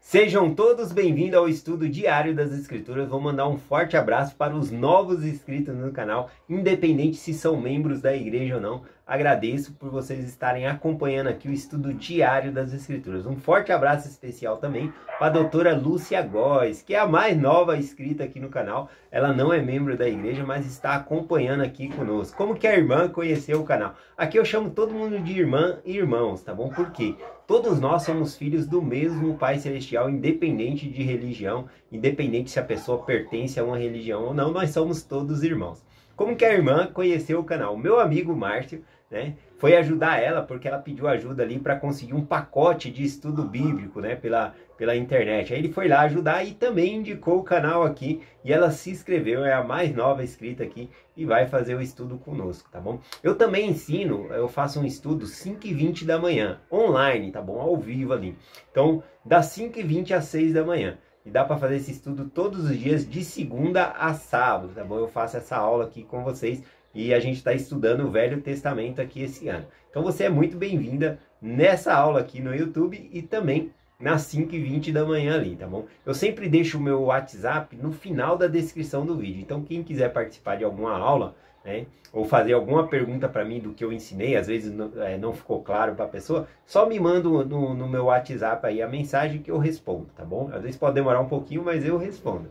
Sejam todos bem-vindos ao estudo diário das Escrituras. Vou mandar um forte abraço para os novos inscritos no canal, independente se são membros da igreja ou não. Agradeço por vocês estarem acompanhando aqui o estudo diário das Escrituras. Um forte abraço especial também para a doutora Lúcia Góes, que é a mais nova inscrita aqui no canal. Ela não é membro da igreja, mas está acompanhando aqui conosco. Como que a irmã conheceu o canal? Aqui eu chamo todo mundo de irmã e irmãos, tá bom? Por quê? Todos nós somos filhos do mesmo Pai Celestial, independente de religião, independente se a pessoa pertence a uma religião ou não, nós somos todos irmãos. Como que a irmã conheceu o canal? O meu amigo Márcio, né, foi ajudar ela, porque ela pediu ajuda ali para conseguir um pacote de estudo bíblico, né, pela internet. Aí ele foi lá ajudar e também indicou o canal aqui, e ela se inscreveu, é a mais nova inscrita aqui, e vai fazer o estudo conosco, tá bom? Eu também ensino, eu faço um estudo 5h20 da manhã, online, tá bom? Ao vivo ali. Então, das 5h20 às 6 da manhã. E dá para fazer esse estudo todos os dias, de segunda a sábado, tá bom? Eu faço essa aula aqui com vocês e a gente está estudando o Velho Testamento aqui esse ano. Então você é muito bem-vinda nessa aula aqui no YouTube e também nas 5h20 da manhã ali, tá bom? Eu sempre deixo o meu WhatsApp no final da descrição do vídeo. Então quem quiser participar de alguma aula, né, ou fazer alguma pergunta para mim do que eu ensinei, às vezes não ficou claro para a pessoa, só me manda no meu WhatsApp aí a mensagem que eu respondo, tá bom? Às vezes pode demorar um pouquinho, mas eu respondo.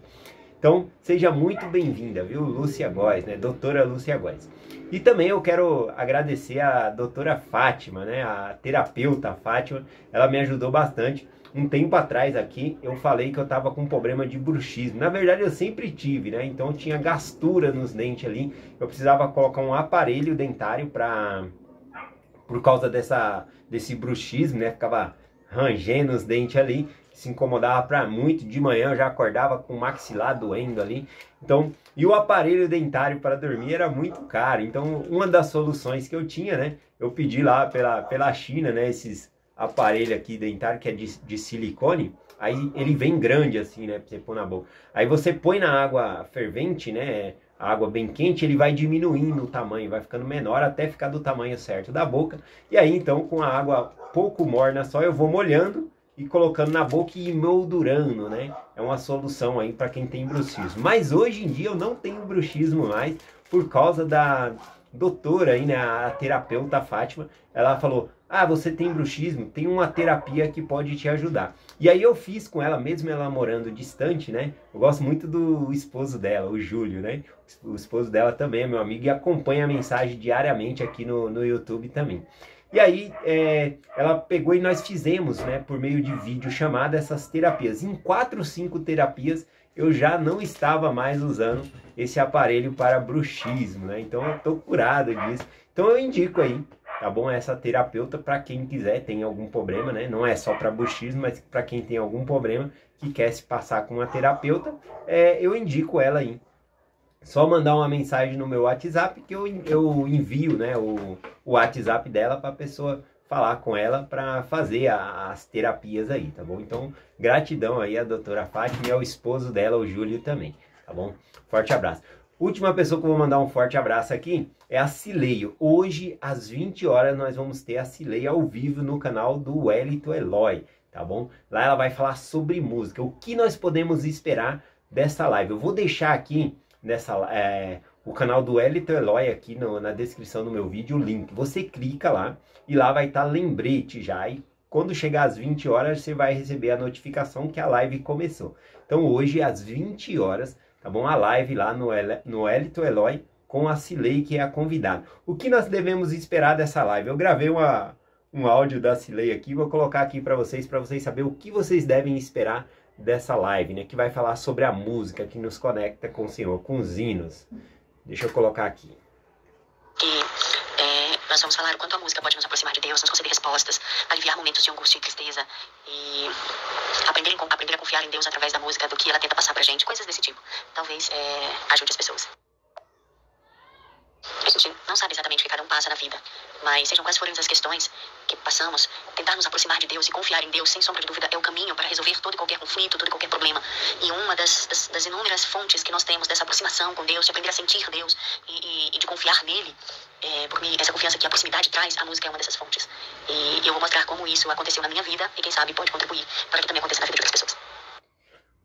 Então, seja muito bem-vinda, viu, Lúcia Góes, né, doutora Lúcia Góes. E também eu quero agradecer a doutora Fátima, né, a terapeuta Fátima, ela me ajudou bastante. Um tempo atrás aqui, eu falei que eu tava com um problema de bruxismo. Na verdade, eu sempre tive, né? Então, eu tinha gastura nos dentes ali. Eu precisava colocar um aparelho dentário por causa desse bruxismo, né? Ficava rangendo os dentes ali. Se incomodava pra muito. De manhã eu já acordava com o maxilar doendo ali. Então, e o aparelho dentário para dormir era muito caro. Então, uma das soluções que eu tinha, né? Eu pedi lá pela China, né? Esses aparelho aqui dentário que é de silicone, aí ele vem grande assim, né, pra você pôr na boca. Aí você põe na água fervente, né, a água bem quente, ele vai diminuindo o tamanho, vai ficando menor até ficar do tamanho certo da boca. E aí então com a água pouco morna só, eu vou molhando e colocando na boca e emoldurando, né? É uma solução aí para quem tem bruxismo. Mas hoje em dia eu não tenho bruxismo mais por causa da doutora aí, né, a terapeuta Fátima. Ela falou: ah, você tem bruxismo, tem uma terapia que pode te ajudar. E aí eu fiz com ela, mesmo ela morando distante, né? Eu gosto muito do esposo dela, o Júlio, né? O esposo dela também é meu amigo e acompanha a mensagem diariamente aqui no YouTube também. E aí ela pegou e nós fizemos, né, por meio de vídeo chamada, essas terapias. Em 4 ou 5 terapias eu já não estava mais usando esse aparelho para bruxismo, né? Então eu tô curado disso. Então eu indico aí, tá bom? Essa terapeuta para quem quiser, tem algum problema, né? Não é só para bruxismo, mas para quem tem algum problema que quer se passar com uma terapeuta, eu indico ela aí. Só mandar uma mensagem no meu WhatsApp que eu envio, né, o WhatsApp dela para a pessoa falar com ela para fazer as terapias aí, tá bom? Então, gratidão aí à doutora Fátima e ao esposo dela, o Júlio também, tá bom? Forte abraço. Última pessoa que eu vou mandar um forte abraço aqui é a Cileio. Hoje, às 20 horas, nós vamos ter a Cileio ao vivo no canal do Wellington Eloy, tá bom? Lá ela vai falar sobre música, o que nós podemos esperar dessa live. Eu vou deixar aqui o canal do Wellington Eloy aqui na descrição do meu vídeo, o link. Você clica lá e lá vai estar lembrete já. E quando chegar às 20 horas, você vai receber a notificação que a live começou. Então hoje, às 20 horas, tá bom? A live lá no Wellington Eloy com a Cilei, que é a convidada. O que nós devemos esperar dessa live? Eu gravei um áudio da Cilei aqui, vou colocar aqui para vocês saberem o que vocês devem esperar dessa live, né? Que vai falar sobre a música que nos conecta com o Senhor, com os hinos. Deixa eu colocar aqui. Nós vamos falar o quanto a música pode nos aproximar de Deus, nos conceder respostas, aliviar momentos de angústia e tristeza e aprender a confiar em Deus através da música, do que ela tenta passar pra gente, coisas desse tipo. Talvez ajude as pessoas. A gente não sabe exatamente o que cada um passa na vida, mas sejam quais forem as questões que passamos, tentar nos aproximar de Deus e confiar em Deus, sem sombra de dúvida, é o caminho para resolver todo e qualquer conflito, todo e qualquer problema. E uma das inúmeras fontes que nós temos dessa aproximação com Deus, de aprender a sentir Deus e de confiar nele, porque essa confiança que a proximidade traz, a música é uma dessas fontes. E eu vou mostrar como isso aconteceu na minha vida e quem sabe pode contribuir para que também aconteça na vida de outras pessoas.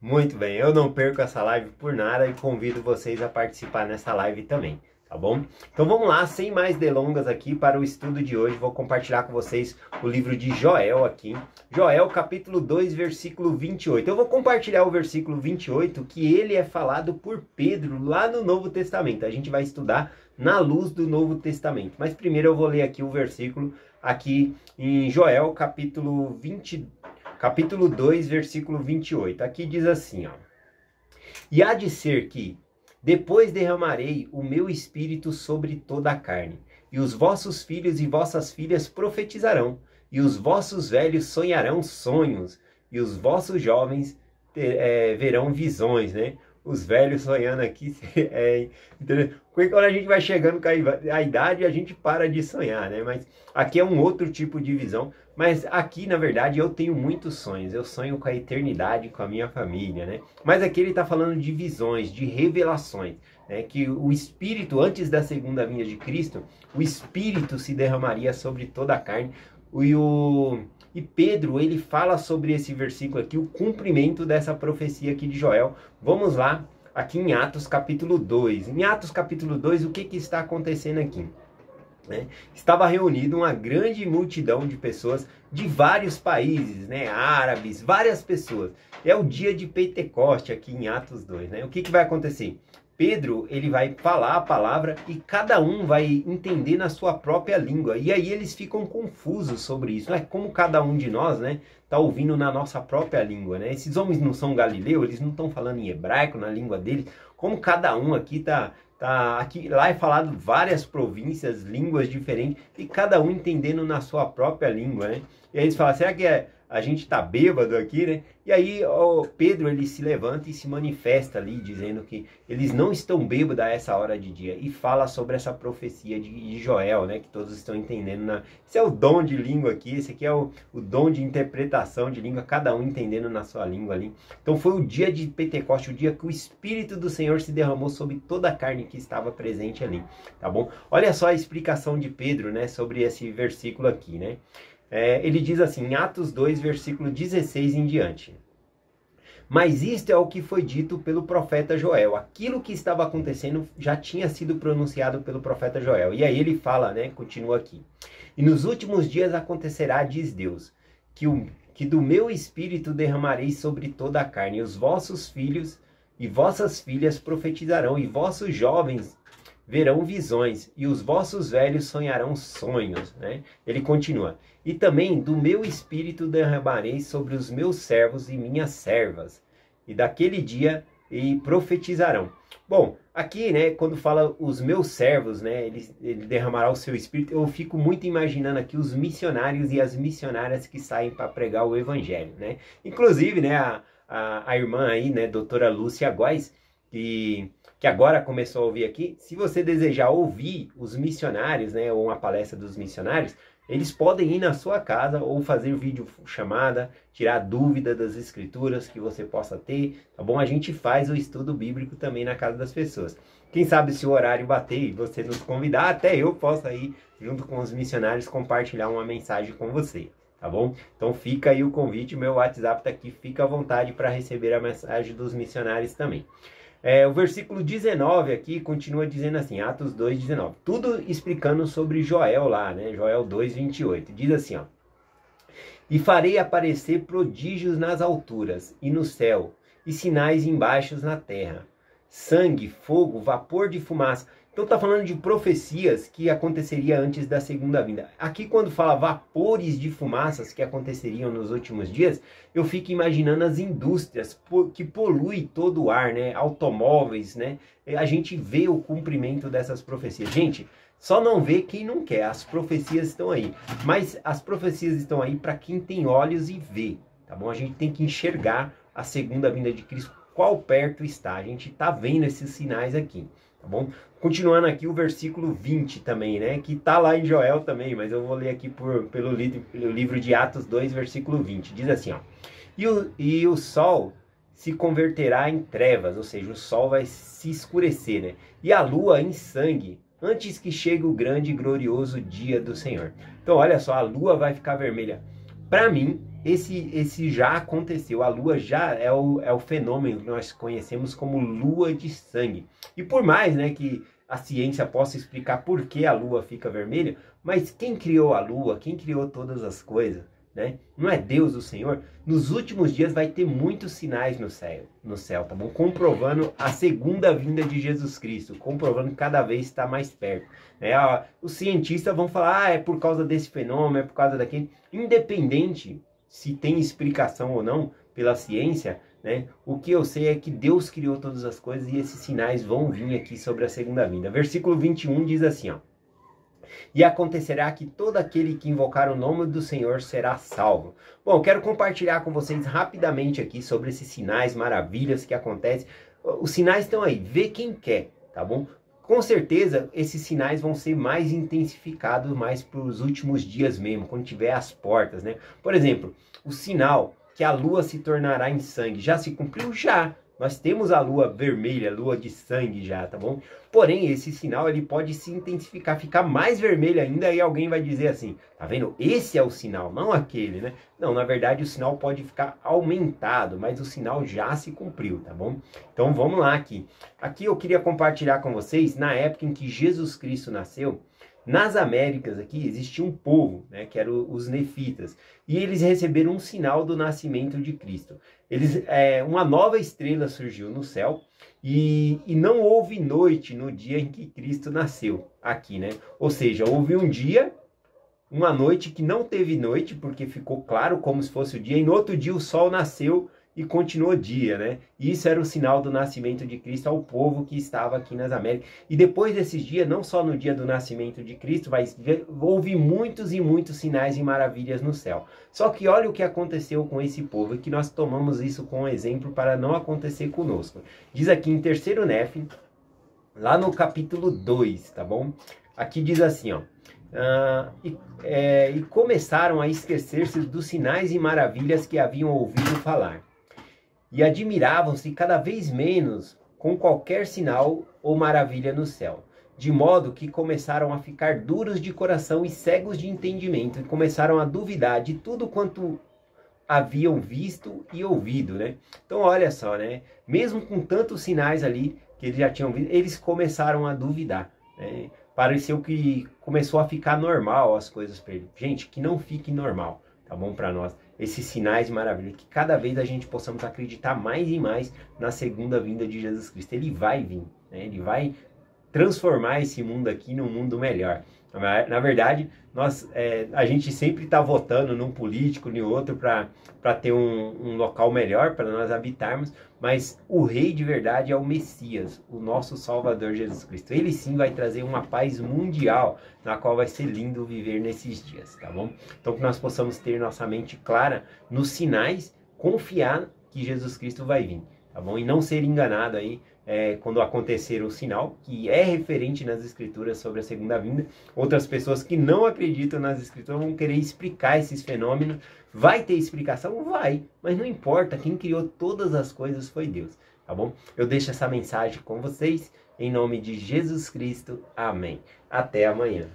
Muito bem, eu não perco essa live por nada e convido vocês a participar nessa live também, tá bom? Então vamos lá, sem mais delongas aqui para o estudo de hoje, vou compartilhar com vocês o livro de Joel aqui. Joel capítulo 2, versículo 28. Eu vou compartilhar o versículo 28, que ele é falado por Pedro lá no Novo Testamento. A gente vai estudar na luz do Novo Testamento. Mas primeiro eu vou ler aqui o versículo aqui em Joel capítulo 2, versículo 28. Aqui diz assim, ó. E há de ser que depois derramarei o meu espírito sobre toda a carne, e os vossos filhos e vossas filhas profetizarão, e os vossos velhos sonharão sonhos, e os vossos jovens verão visões, né? Os velhos sonhando aqui, entendeu? Quando a gente vai chegando com a idade, a gente para de sonhar, né? Mas aqui é um outro tipo de visão. Mas aqui, na verdade, eu tenho muitos sonhos. Eu sonho com a eternidade, com a minha família, né? Mas aqui ele está falando de visões, de revelações, né? Que o Espírito, antes da segunda vinda de Cristo, o Espírito se derramaria sobre toda a carne. E Pedro, ele fala sobre esse versículo aqui, o cumprimento dessa profecia aqui de Joel. Vamos lá, aqui em Atos capítulo 2. Em Atos capítulo 2, o que está acontecendo aqui? Estava reunido uma grande multidão de pessoas de vários países, né? Árabes, várias pessoas. É o dia de Pentecoste aqui em Atos 2, né? O que vai acontecer? Pedro, ele vai falar a palavra e cada um vai entender na sua própria língua. E aí eles ficam confusos sobre isso. É como cada um de nós, né, tá ouvindo na nossa própria língua, né? Esses homens não são galileus, eles não estão falando em hebraico, na língua deles. Como cada um aqui aqui, lá é falado várias províncias, línguas diferentes, e cada um entendendo na sua própria língua, né? E aí eles falam, será que a gente tá bêbado aqui, né? E aí o Pedro, ele se levanta e se manifesta ali, dizendo que eles não estão bêbados a essa hora de dia, e fala sobre essa profecia de Joel, né? Que todos estão entendendo. Esse é o dom de língua aqui, esse aqui é o dom de interpretação de língua, cada um entendendo na sua língua ali. Então foi o dia de Pentecoste, o dia que o Espírito do Senhor se derramou sobre toda a carne que estava presente ali, tá bom? Olha só a explicação de Pedro, né? Sobre esse versículo aqui, né? Ele diz assim, em Atos 2, versículo 16 em diante. Mas isto é o que foi dito pelo profeta Joel. Aquilo que estava acontecendo já tinha sido pronunciado pelo profeta Joel. E aí ele fala, né, continua aqui. E nos últimos dias acontecerá, diz Deus, que do meu espírito derramarei sobre toda a carne. E os vossos filhos e vossas filhas profetizarão, e vossos jovens verão visões, e os vossos velhos sonharão sonhos, né? Ele continua, e também do meu espírito derramarei sobre os meus servos e minhas servas, e daquele dia profetizarão. Bom, aqui, né, quando fala os meus servos, né, ele derramará o seu espírito, eu fico muito imaginando aqui os missionários e as missionárias que saem para pregar o evangelho, né? Inclusive, né, a irmã aí, né, doutora Lúcia Góes, que agora começou a ouvir aqui, se você desejar ouvir os missionários, né, ou uma palestra dos missionários, eles podem ir na sua casa ou fazer vídeo chamada, tirar dúvida das escrituras que você possa ter, tá bom? A gente faz o estudo bíblico também na casa das pessoas. Quem sabe se o horário bater e você nos convidar, até eu posso aí, junto com os missionários, compartilhar uma mensagem com você, tá bom? Então fica aí o convite, meu WhatsApp tá aqui, fica à vontade para receber a mensagem dos missionários também. O versículo 19 aqui continua dizendo assim, Atos 2, 19. Tudo explicando sobre Joel lá, né? Joel 2, 28. Diz assim, ó. E farei aparecer prodígios nas alturas e no céu, e sinais embaixo na terra. Sangue, fogo, vapor de fumaça. Então está falando de profecias que aconteceria antes da segunda vinda. Aqui quando fala vapores de fumaças que aconteceriam nos últimos dias, eu fico imaginando as indústrias que poluem todo o ar, né? Automóveis, né? A gente vê o cumprimento dessas profecias. Gente, só não vê quem não quer. As profecias estão aí. Mas as profecias estão aí para quem tem olhos e vê, tá bom? A gente tem que enxergar a segunda vinda de Cristo, qual perto está. A gente está vendo esses sinais aqui, tá bom? Continuando aqui o versículo 20 também, né? Que tá lá em Joel também, mas eu vou ler aqui pelo livro de Atos 2, versículo 20. Diz assim, ó. E o sol se converterá em trevas, ou seja, o sol vai se escurecer, né? E a lua em sangue, antes que chegue o grande e glorioso dia do Senhor. Então, olha só, a lua vai ficar vermelha. Para mim, esse já aconteceu. A lua já é o fenômeno que nós conhecemos como lua de sangue. E por mais, né, que a ciência possa explicar por que a lua fica vermelha, mas quem criou a lua, quem criou todas as coisas, né? Não é Deus, o Senhor? Nos últimos dias vai ter muitos sinais no céu, tá bom? Comprovando a segunda vinda de Jesus Cristo, comprovando que cada vez está mais perto, né? Os cientistas vão falar, é por causa desse fenômeno, é por causa daquele. Independente se tem explicação ou não pela ciência, né? O que eu sei é que Deus criou todas as coisas e esses sinais vão vir aqui sobre a segunda vinda. Versículo 21 diz assim, ó: e acontecerá que todo aquele que invocar o nome do Senhor será salvo. Bom, eu quero compartilhar com vocês rapidamente aqui sobre esses sinais, maravilhas que acontecem. Os sinais estão aí, vê quem quer, tá bom? Com certeza, esses sinais vão ser mais intensificados mais para os últimos dias mesmo, quando tiver as portas, né? Por exemplo, o sinal que a lua se tornará em sangue, já se cumpriu? Já. Nós temos a lua vermelha, lua de sangue já, tá bom? Porém, esse sinal ele pode se intensificar, ficar mais vermelho ainda, e alguém vai dizer assim, tá vendo? Esse é o sinal, não aquele, né? Não, na verdade o sinal pode ficar aumentado, mas o sinal já se cumpriu, tá bom? Então vamos lá aqui. Aqui eu queria compartilhar com vocês, na época em que Jesus Cristo nasceu, nas Américas aqui existia um povo, né, que eram os nefitas, e eles receberam um sinal do nascimento de Cristo. Uma nova estrela surgiu no céu e não houve noite no dia em que Cristo nasceu aqui, né? Ou seja, houve um dia, uma noite que não teve noite, porque ficou claro como se fosse o dia, e no outro dia o sol nasceu e continuou dia, né? E isso era o sinal do nascimento de Cristo ao povo que estava aqui nas Américas. E depois desses dias, não só no dia do nascimento de Cristo, mas houve muitos e muitos sinais e maravilhas no céu. Só que olha o que aconteceu com esse povo, e que nós tomamos isso como exemplo para não acontecer conosco. Diz aqui em 3º Néfi, lá no capítulo 2, tá bom? Aqui diz assim, ó: e começaram a esquecer-se dos sinais e maravilhas que haviam ouvido falar. E admiravam-se cada vez menos com qualquer sinal ou maravilha no céu. De modo que começaram a ficar duros de coração e cegos de entendimento, e começaram a duvidar de tudo quanto haviam visto e ouvido, né? Então olha só, né? Mesmo com tantos sinais ali que eles já tinham visto, eles começaram a duvidar, né? Pareceu que começou a ficar normal as coisas para eles. Gente, que não fique normal, tá bom, para nós esses sinais maravilhosos, que cada vez a gente possamos acreditar mais e mais na segunda vinda de Jesus Cristo. Ele vai vir, né? Ele vai transformar esse mundo aqui num mundo melhor. Na verdade, a gente sempre está votando num político, em outro, para ter um local melhor para nós habitarmos, mas o rei de verdade é o Messias, o nosso Salvador Jesus Cristo. Ele sim vai trazer uma paz mundial, na qual vai ser lindo viver nesses dias, tá bom? Então que nós possamos ter nossa mente clara nos sinais, confiar que Jesus Cristo vai vir, tá bom? E não ser enganado aí quando acontecer o sinal, que é referente nas escrituras sobre a segunda vinda. Outras pessoas que não acreditam nas escrituras vão querer explicar esses fenômenos. Vai ter explicação? Vai, mas não importa, quem criou todas as coisas foi Deus, tá bom? Eu deixo essa mensagem com vocês, em nome de Jesus Cristo, amém. Até amanhã.